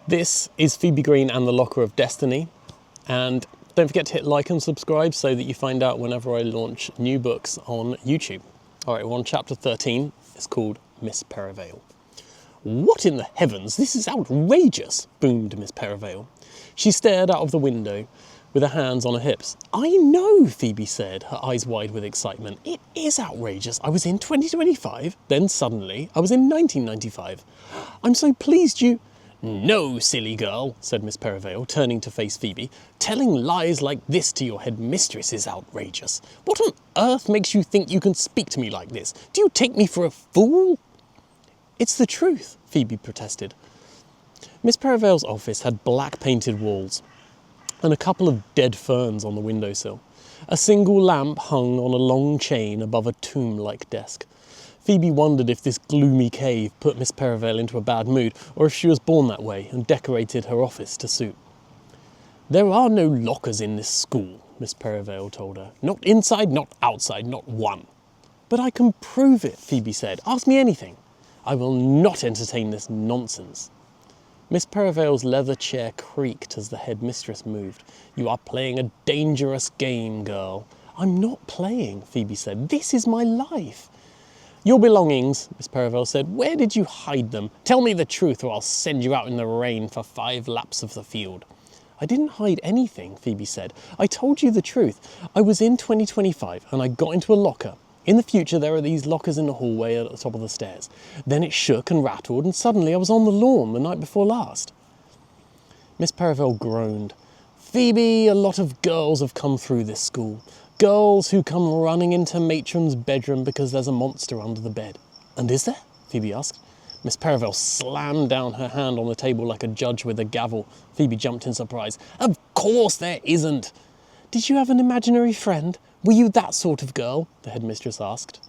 This is Phoebe Green and the Locker of Destiny, and don't forget to hit like and subscribe so that you find out whenever I launch new books on YouTube. Alright, we're on chapter 13. It's called Miss Perivale. "What in the heavens? This is outrageous," boomed Miss Perivale. She stared out of the window with her hands on her hips. "I know," Phoebe said, her eyes wide with excitement. "It is outrageous. I was in 2025, then suddenly I was in 1995. I'm so pleased you..." "No, silly girl," said Miss Perivale, turning to face Phoebe. "Telling lies like this to your headmistress is outrageous. What on earth makes you think you can speak to me like this? Do you take me for a fool?" "It's the truth," Phoebe protested. Miss Perivale's office had black painted walls and a couple of dead ferns on the windowsill. A single lamp hung on a long chain above a tomb-like desk. Phoebe wondered if this gloomy cave put Miss Perivale into a bad mood, or if she was born that way and decorated her office to suit. "There are no lockers in this school," Miss Perivale told her. "Not inside, not outside, not one." "But I can prove it," Phoebe said. "Ask me anything." "I will not entertain this nonsense." Miss Perivale's leather chair creaked as the headmistress moved. "You are playing a dangerous game, girl." "I'm not playing," Phoebe said. "This is my life." "Your belongings," Miss Perivale said. "Where did you hide them? Tell me the truth or I'll send you out in the rain for 5 laps of the field." "I didn't hide anything," Phoebe said. "I told you the truth. I was in 2025 and I got into a locker. In the future there are these lockers in the hallway at the top of the stairs. Then it shook and rattled and suddenly I was on the lawn the night before last." Miss Perivale groaned. "Phoebe, a lot of girls have come through this school. Girls who come running into matron's bedroom because there's a monster under the bed." "And is there?" Phoebe asked. Miss Perivale slammed down her hand on the table like a judge with a gavel. Phoebe jumped in surprise. "Of course there isn't." "Did you have an imaginary friend? Were you that sort of girl?" the headmistress asked.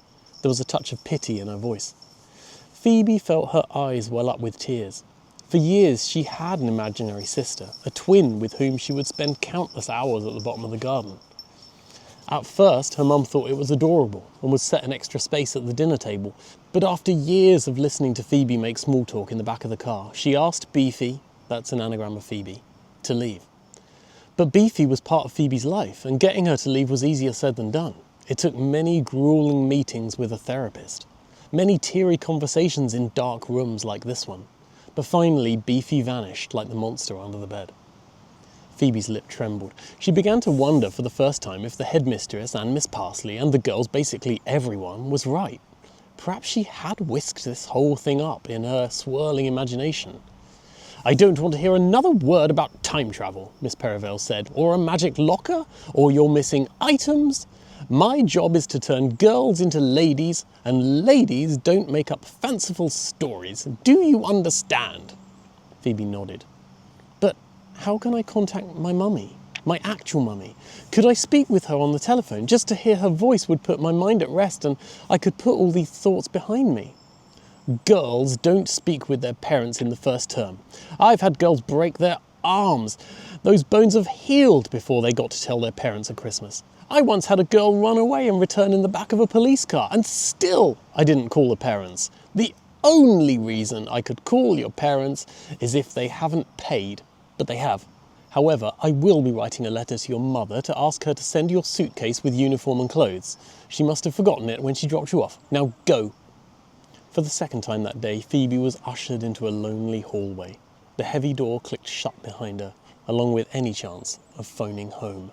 There was a touch of pity in her voice. Phoebe felt her eyes well up with tears. For years she had an imaginary sister, a twin with whom she would spend countless hours at the bottom of the garden. At first, her mum thought it was adorable and would set an extra space at the dinner table. But after years of listening to Phoebe make small talk in the back of the car, she asked Beefy, that's an anagram of Phoebe, to leave. But Beefy was part of Phoebe's life, and getting her to leave was easier said than done. It took many grueling meetings with a therapist, many teary conversations in dark rooms like this one. But finally, Beefy vanished like the monster under the bed. Phoebe's lip trembled. She began to wonder for the first time if the headmistress and Miss Parsley and the girls, basically everyone, was right. Perhaps she had whisked this whole thing up in her swirling imagination. "I don't want to hear another word about time travel," Miss Perivale said, "or a magic locker, or your missing items. My job is to turn girls into ladies, and ladies don't make up fanciful stories. Do you understand?" Phoebe nodded. "But how can I contact my mummy? My actual mummy? Could I speak with her on the telephone? Just to hear her voice would put my mind at rest and I could put all these thoughts behind me." "Girls don't speak with their parents in the first term. I've had girls break their arms. Those bones have healed before they got to tell their parents at Christmas. I once had a girl run away and return in the back of a police car, and still I didn't call the parents. The only reason I could call your parents is if they haven't paid, but they have. However, I will be writing a letter to your mother to ask her to send your suitcase with uniform and clothes. She must have forgotten it when she dropped you off. Now go." For the second time that day, Phoebe was ushered into a lonely hallway. The heavy door clicked shut behind her, along with any chance of phoning home.